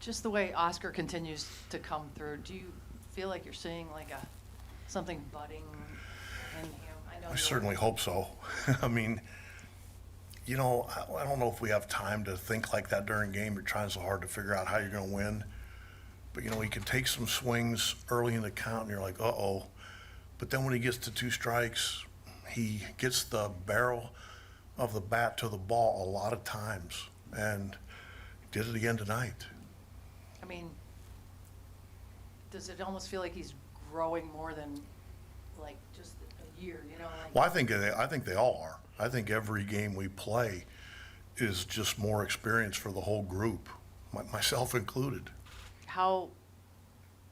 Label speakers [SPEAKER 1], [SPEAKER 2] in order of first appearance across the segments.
[SPEAKER 1] Just the way Oscar continues to come through, do you feel like you're seeing like something budding in him?
[SPEAKER 2] I certainly hope so. I mean, you know, I don't know if we have time to think like that during a game. You're trying so hard to figure out how you're going to win. But, you know, he can take some swings early in the count, and you're like, uh-oh. But then when he gets to 2 strikes, he gets the barrel of the bat to the ball a lot of times, and did it again tonight.
[SPEAKER 1] I mean, does it almost feel like he's growing more than like just a year, you know? Like,
[SPEAKER 2] Well, I think they all are. I think every game we play is just more experience for the whole group, myself included.
[SPEAKER 1] how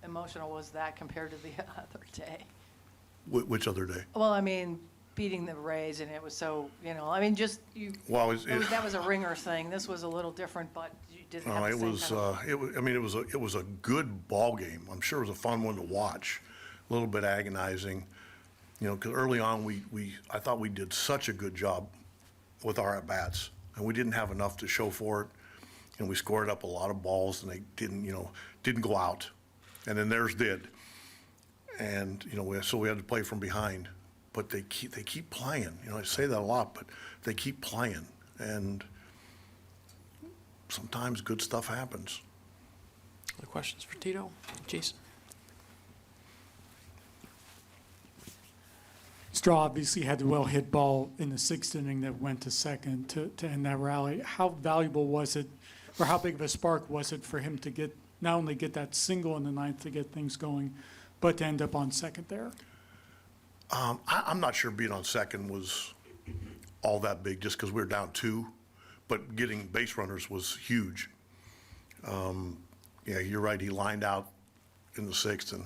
[SPEAKER 1] emotional was that compared to the other day?
[SPEAKER 2] Which other day?
[SPEAKER 1] Well, I mean, beating the Rays, and it was so, you know, I mean, just you.
[SPEAKER 2] Well,
[SPEAKER 1] that was a ringer thing. This was a little different, but you didn't have the
[SPEAKER 2] it
[SPEAKER 1] same
[SPEAKER 2] was.
[SPEAKER 1] kind of.
[SPEAKER 2] I mean, it was a good ball game. I'm sure it was a fun one to watch. A little bit agonizing, you know, because early on I thought we did such a good job with our at bats, and we didn't have enough to show for it. And we scored up a lot of balls, and they didn't go out, and then theirs did. And you know, so we had to play from behind. But they keep playing. You know, I say that a lot, but they keep playing, and sometimes good stuff happens.
[SPEAKER 3] Other questions for Tito? Jason?
[SPEAKER 4] Straw obviously had the well-hit ball in the 6th inning that went to second to end that rally. How valuable was it, or how big of a spark was it for him to not only get that single in the 9th to get things going, but to end up on second there?
[SPEAKER 2] I'm not sure being on second was all that big just because we were down 2, but getting base runners was huge. Yeah, you're right. He lined out in the 6th, and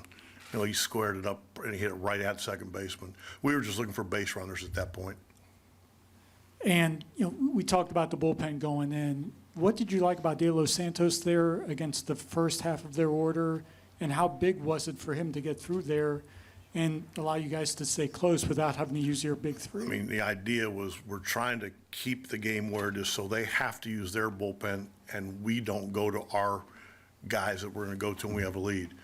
[SPEAKER 2] you know, he squared it up and he hit it right at second baseman. We were just looking for base runners at that point.
[SPEAKER 4] And you know, we talked about the bullpen going in. What did you like about De Los Santos there against the first half of their order, and how big was it for him to get through there and allow you guys to stay close without having to use your big 3?
[SPEAKER 2] I mean, the idea was we're trying to keep the game where it is so they have to use their bullpen and we don't go to our guys that we're going to go to when we have a lead.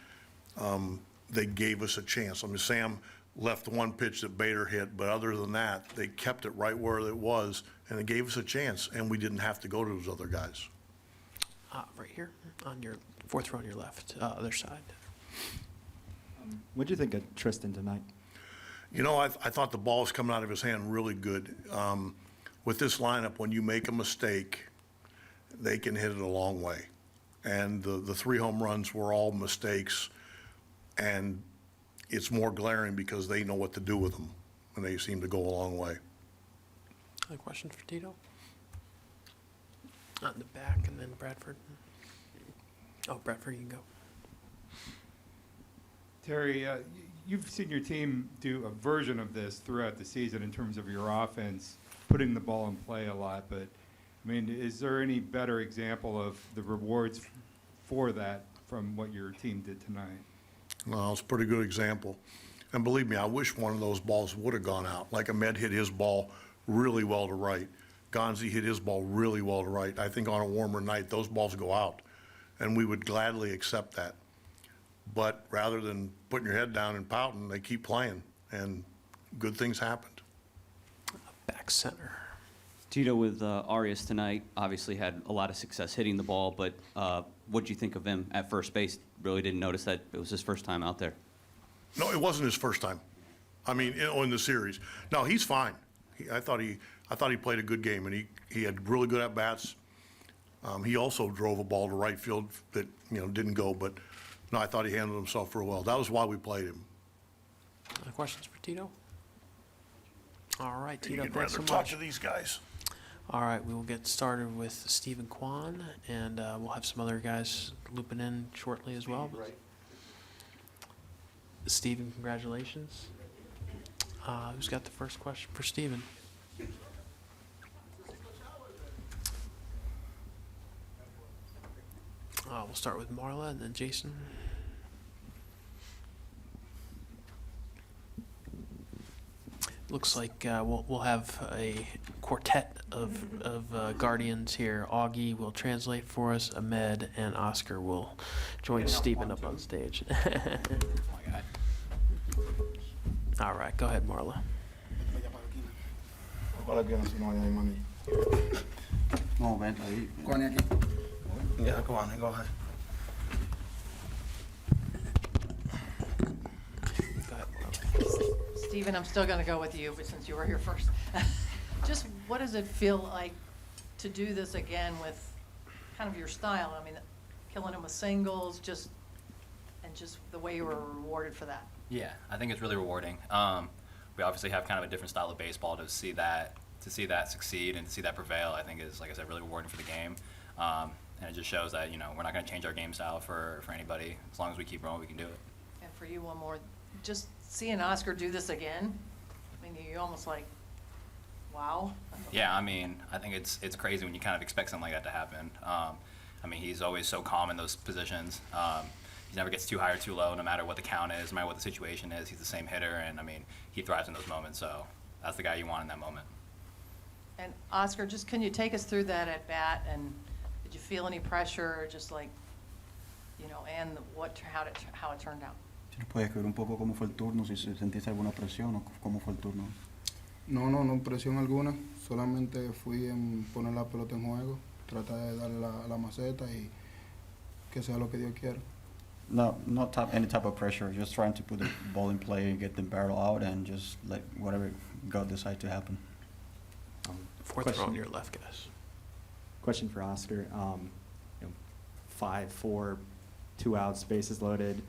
[SPEAKER 2] They gave us a chance. I mean, Sam left one pitch that Bader hit, but other than that, they kept it right where it was, and it gave us a chance, and we didn't have to go to those other guys.
[SPEAKER 3] Right here on your 4th row on your left, other side.
[SPEAKER 5] What do you think of Tristan tonight?
[SPEAKER 2] You know, I thought the ball was coming out of his hand really good. With this lineup, when you make a mistake, they can hit it a long way. And the 3 home runs were all mistakes, and it's more glaring because they know what to do with them, and they seem to go a long way.
[SPEAKER 3] Other questions for Tito? Not in the back, and then Bradford. Oh, Bradford, you can go.
[SPEAKER 6] Terry, you've seen your team do a version of this throughout the season in terms of your offense, putting the ball in play a lot. But, I mean, is there any better example of the rewards for that from what your team did tonight?
[SPEAKER 2] Well, it's a pretty good example. And believe me, I wish one of those balls would have gone out. Like Ahmed hit his ball really well to right. Gonzi hit his ball really well to right. I think on a warmer night, those balls go out, and we would gladly accept that. But rather than putting your head down and pouting, they keep playing, and good things happened.
[SPEAKER 3] Back center.
[SPEAKER 7] Tito, with Arias tonight, obviously had a lot of success hitting the ball, but what did you think of him at first base? Really didn't notice that it was his first time out there.
[SPEAKER 2] No, it wasn't his first time. I mean, in the series. No, he's fine. I thought he played a good game, and he had really good at bats. He also drove a ball to right field that didn't go, but no, I thought he handled himself real well. That was why we played him.
[SPEAKER 3] Other questions for Tito? All right,
[SPEAKER 2] You
[SPEAKER 3] Tito,
[SPEAKER 2] could
[SPEAKER 3] thanks so
[SPEAKER 2] rather talk
[SPEAKER 3] much.
[SPEAKER 2] to these guys.
[SPEAKER 3] All right, we will get started with Stephen Kwan, and we'll have some other guys looping in shortly as well. Stephen, congratulations. Who's got the first question for Stephen? We'll start with Marla and then Jason. looks like we'll have a quartet of guardians here. Augie will translate for us. Ahmed and Oscar will join Stephen up on stage. All right, go ahead, Marla.
[SPEAKER 5] No, ven ahí. Yeah, go on, go ahead.
[SPEAKER 3] Go ahead, Marla.
[SPEAKER 1] Stephen, I'm still going to go with you, but since you were here first. Just what does it feel like to do this again with kind of your style? I mean, killing them with singles, just the way you were rewarded for that.
[SPEAKER 8] Yeah, I think it's really rewarding. We obviously have kind of a different style of baseball. To see that succeed and to see that prevail, I think is, like I said, really rewarding for the game. And it just shows that, we're not going to change our game style for anybody. As long as we keep rolling, we can do it.
[SPEAKER 1] And for you, one more, just seeing Oscar do this again, I mean, you almost like, wow.
[SPEAKER 8] Yeah, I mean, I think it's crazy when you kind of expect something like that to happen. I mean, he's always so calm in those positions. He never gets too high or too low, no matter what the count is, no matter what the situation is. He's the same hitter, and I mean, he thrives in those moments. So that's the guy you want in that moment.
[SPEAKER 1] And Oscar, just can you take us through that at bat, and did you feel any pressure, or just like, and how it turned out?
[SPEAKER 5] Si nos puede escribir un poco cómo fue el turno, si sentiste alguna presión o cómo fue el turno.
[SPEAKER 9] No presión alguna, solamente fui en poner la pelota en juego, tratar de darle la maceta y que sea lo que Dios quiera.
[SPEAKER 5] No, not any type of pressure, just trying to put the ball in play, get the barrel out, and just let whatever God decides to happen.
[SPEAKER 3] Fourth row on your left, guys.
[SPEAKER 10] Question for Oscar. 5-4, 2 outs, bases loaded.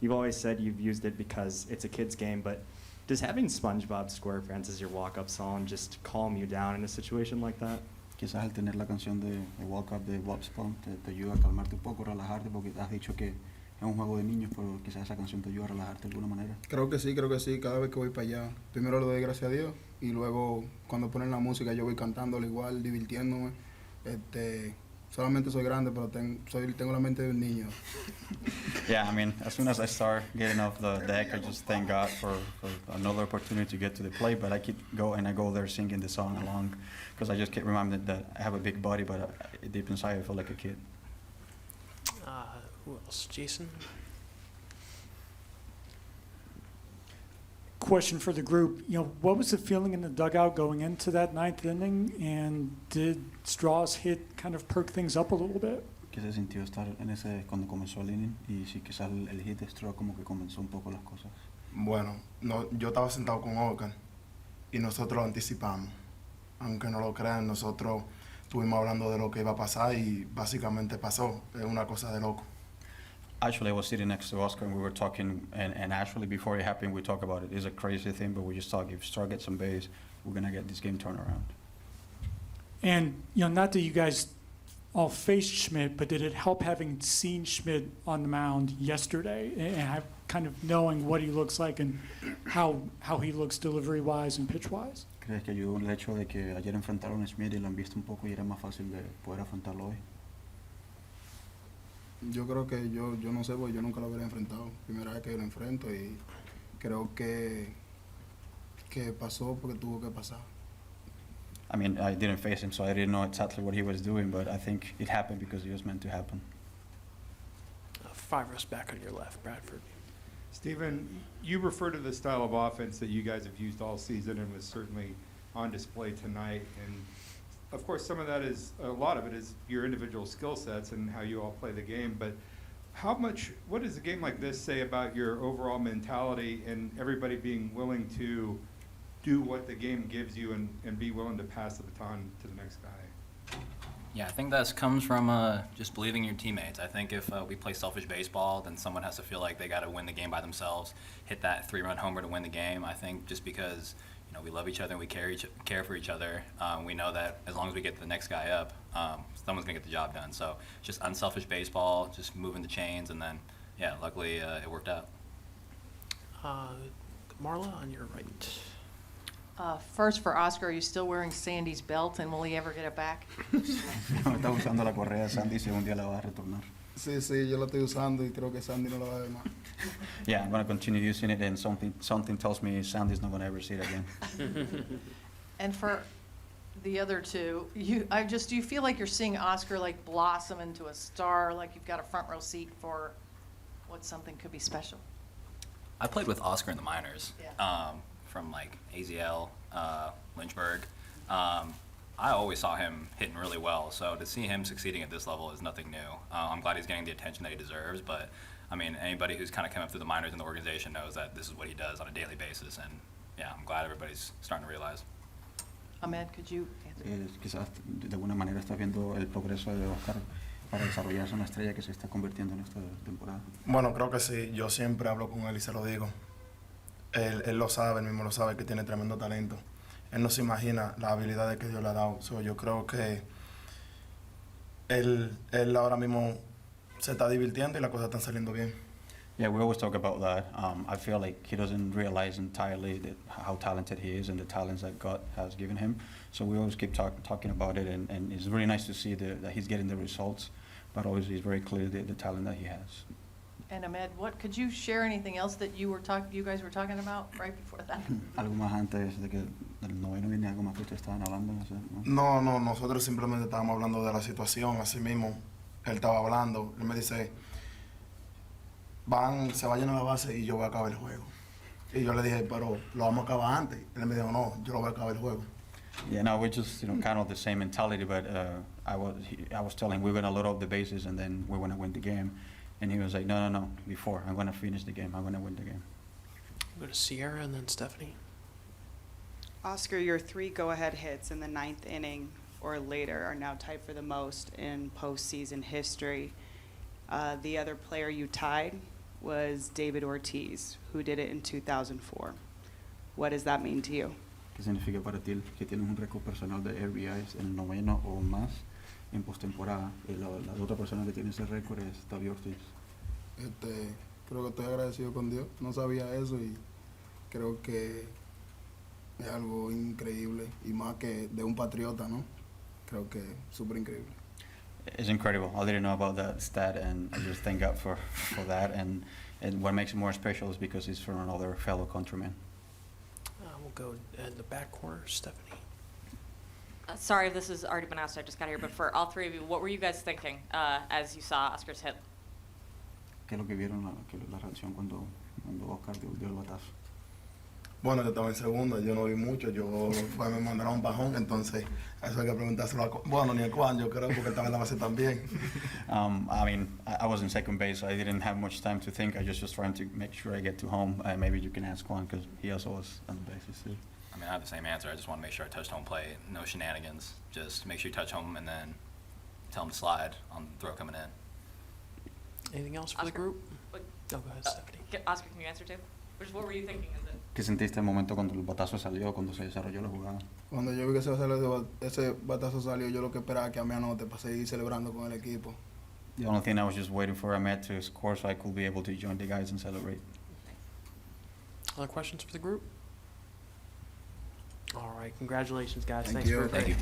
[SPEAKER 10] You've always said you've used it because it's a kid's game, but does having SpongeBob SquarePants as your walk-up song just calm you down in a situation like that?
[SPEAKER 5] Quizás al tener la canción de Walk Up de Bob Esponja te ayuda a calmarte un poco, relajarte, porque has dicho que es un juego de niños, pero quizás esa canción te ayuda a relajarte de alguna manera.
[SPEAKER 9] Creo que sí, cada vez que voy para allá. Primero le doy gracias a Dios y luego cuando ponen la música yo voy cantándolo igual, divirtiéndome. Solamente soy grande, pero tengo la mente de un niño.
[SPEAKER 5] Yeah, I mean, as soon as I start getting off the deck, I just thank God for another opportunity to get to the plate. But I keep going, I go there singing the song along, because I just keep reminded that I have a big body, but deep inside I feel like a kid.
[SPEAKER 3] Who else? Jason?
[SPEAKER 4] Question for the group, what was the feeling in the dugout going into that 9th inning, and did Strauss hit kind of perk things up a little bit?
[SPEAKER 5] ¿Qué se sintió estar en ese cuando comenzó el inning? Y si quizás el hit de Strauss como que comenzó un poco las cosas.
[SPEAKER 11] Bueno, yo estaba sentado con Oscar y nosotros lo anticipamos. Aunque no lo crean, nosotros estuvimos hablando de lo que iba a pasar y básicamente pasó. Es una cosa de loco.
[SPEAKER 5] Actually, I was sitting next to Oscar and we were talking, and actually before it happened, we talked about it. It's a crazy thing, but we just thought if Strauss gets some base, we're going to get this game turned around.
[SPEAKER 4] And, not that you guys all faced Schmidt, but did it help having seen Schmidt on the mound yesterday and kind of knowing what he looks like and how he looks delivery-wise and pitch-wise?
[SPEAKER 5] ¿Crees que ayudó el hecho de que ayer enfrentaron a Schmidt y lo han visto un poco y era más fácil de poder afrontarlo hoy?
[SPEAKER 9] Yo creo que yo no sé, porque yo nunca lo había enfrentado. Primera vez que yo lo enfrento y creo que pasó porque tuvo que pasar.
[SPEAKER 5] I mean, I didn't face him, so I didn't know exactly what he was doing, but I think it happened because it was meant to happen.
[SPEAKER 3] 5 rows back on your left, Bradford.
[SPEAKER 6] Stephen, you refer to the style of offense that you guys have used all season and was certainly on display tonight. And of course, a lot of it is your individual skill sets and how you all play the game. But what does a game like this say about your overall mentality and everybody being willing to do what the game gives you and be willing to pass the baton to the next guy?
[SPEAKER 8] Yeah, I think that comes from just believing in your teammates. I think if we play selfish baseball, then someone has to feel like they got to win the game by themselves, hit that 3-run homer to win the game. I think just because we love each other and we care for each other, we know that as long as we get the next guy up, someone's gonna get the job done. So just unselfish baseball, just moving the chains, and then luckily it worked out.
[SPEAKER 3] Marla, on your right.
[SPEAKER 1] First for Oscar, are you still wearing Sandy's belt, and will he ever get it back?
[SPEAKER 5] Está usando la correa de Sandy, si un día la va a retornar.
[SPEAKER 9] Sí, sí, yo la estoy usando y creo que Sandy no la va a ver más.
[SPEAKER 5] Yeah, I'm going to continue using it, and something tells me Sandy's not going to ever see it again.
[SPEAKER 1] And for the other two, do you feel like you're seeing Oscar like blossom into a star, like you've got a front row seat for what something could be special?
[SPEAKER 8] I played with Oscar in the minors,
[SPEAKER 1] Yeah.
[SPEAKER 8] from like AZL, Lynchburg. I always saw him hitting really well, so to see him succeeding at this level is nothing new. I'm glad he's getting the attention that he deserves, but I mean, anybody who's kind of come up through the minors in the organization knows that this is what he does on a daily basis, and yeah, I'm glad everybody's starting to realize.
[SPEAKER 1] Ahmed, could you answer?
[SPEAKER 5] Quizás de alguna manera estás viendo el progreso de Oscar para desarrollarse en una estrella que se está convirtiendo en esta temporada.
[SPEAKER 11] Bueno, creo que sí. Yo siempre hablo con él y se lo digo. Él lo sabe, él mismo lo sabe que tiene tremendo talento. Él no se imagina las habilidades que Dios le ha dado. So, yo creo que él ahora mismo se está divirtiendo y las cosas están saliendo bien.
[SPEAKER 5] Yeah, we always talk about that. I feel like he doesn't realize entirely how talented he is and the talents that God has given him. So we always keep talking about it, and it's really nice to see that he's getting the results. But obviously, it's very clear the talent that he has.
[SPEAKER 1] And Ahmed, could you share anything else that you guys were talking about right before that?
[SPEAKER 5] Algo más antes de que del noveno viene, algo más que ustedes estaban hablando, no sé, ¿no?
[SPEAKER 11] No, nosotros simplemente estábamos hablando de la situación. Así mismo, él estaba hablando. Él me dice, se vayan a la base y yo voy a acabar el juego. Y yo le dije, pero lo vamos a acabar antes. Él me dijo, no, yo lo voy a acabar el juego.
[SPEAKER 5] Yeah, no, we're just kind of the same mentality, but I was telling him we're going to load up the bases and then we're going to win the game. And he was like, no, before. I'm going to finish the game. I'm going to win the game.
[SPEAKER 3] Go to Sierra and then Stephanie.
[SPEAKER 12] Oscar, your 3 go-ahead hits in the 9th inning or later are now tied for the most in postseason history. The other player you tied was David Ortiz, who did it in 2004. What does that mean to you?
[SPEAKER 5] ¿Qué significa para ti que tienes un récord personal de RBIs en el noveno o más en postemporada? Y la otra persona que tiene ese récord es David Ortiz.
[SPEAKER 9] Creo que estoy agradecido con Dios. No sabía eso y creo que es algo increíble y más que de un patriota, ¿no? Creo que súper increíble.
[SPEAKER 5] It's incredible. I didn't know about that stat, and I just thank God for that. And what makes it more special is because it's from another fellow countryman.
[SPEAKER 3] We'll go in the back corner, Stephanie.
[SPEAKER 13] Sorry if this has already been asked, I just got here, but for all 3 of you, what were you guys thinking as you saw Oscar's hit?
[SPEAKER 5] ¿Qué es lo que vieron, la reacción cuando Oscar dio el batazo?
[SPEAKER 11] Bueno, yo estaba en segunda, yo no vi mucho, pues me mandaron un bajón, entonces eso hay que preguntárselo bueno, ni a Juan, yo creo, porque estaba en la base también.
[SPEAKER 5] I mean, I was in second base, so I didn't have much time to think. I just trying to make sure I get to home. Maybe you can ask Juan, because he also was on the bases too.
[SPEAKER 8] I mean, I have the same answer. I just want to make sure I touched home plate. No shenanigans. Just make sure you touch home and then tell him to slide on the throw coming in.
[SPEAKER 3] Anything else for the
[SPEAKER 13] Oscar?
[SPEAKER 3] group?
[SPEAKER 13] What-
[SPEAKER 3] Oh, go ahead, Stephanie.
[SPEAKER 13] Oscar, can you answer too? What were you thinking? Is it?
[SPEAKER 5] ¿Qué sentiste el momento cuando el batazo salió, cuando se desarrolló la jugada?
[SPEAKER 9] Cuando yo vi que ese batazo salió, yo lo que esperaba que a mí anote para seguir celebrando con el equipo.
[SPEAKER 5] The only thing I was just waiting for Ahmed to score so I could be able to join the guys and celebrate.
[SPEAKER 3] Other questions for the group? All right, congratulations, guys.
[SPEAKER 9] Thank
[SPEAKER 3] Thanks
[SPEAKER 9] you.
[SPEAKER 3] for
[SPEAKER 8] Thank you.